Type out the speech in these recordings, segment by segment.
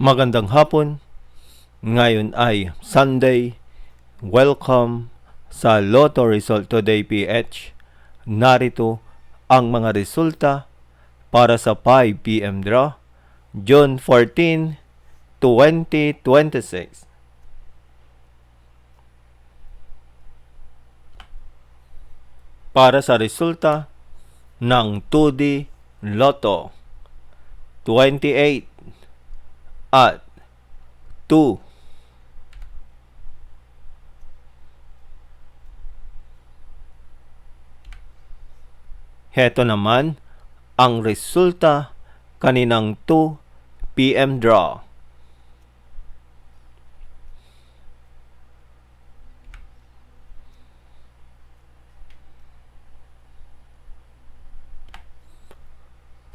Magandang hapon. Ngayon ay Sunday. Welcome sa Lotto Result Today PH. Narito ang mga resulta para sa 5 PM draw, June 14, 2026. Para sa resulta ng 2D Lotto, 28 at 2. Heto naman ang resulta kaninang 2 PM draw.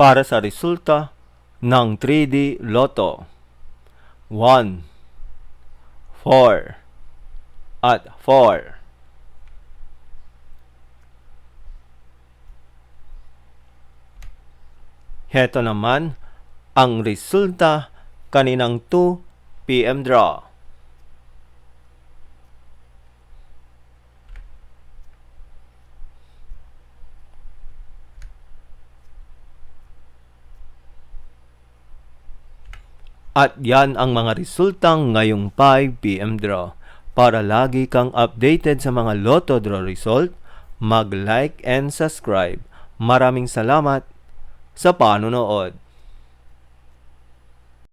Para sa resulta ng 3D Lotto, 1, 4 at 4. Heto naman ang resulta kaninang 2 PM draw. At yan ang mga resultang ngayong 5 PM draw. Para lagi kang updated sa mga Lotto draw result, mag-like and subscribe. Maraming salamat sa panonood.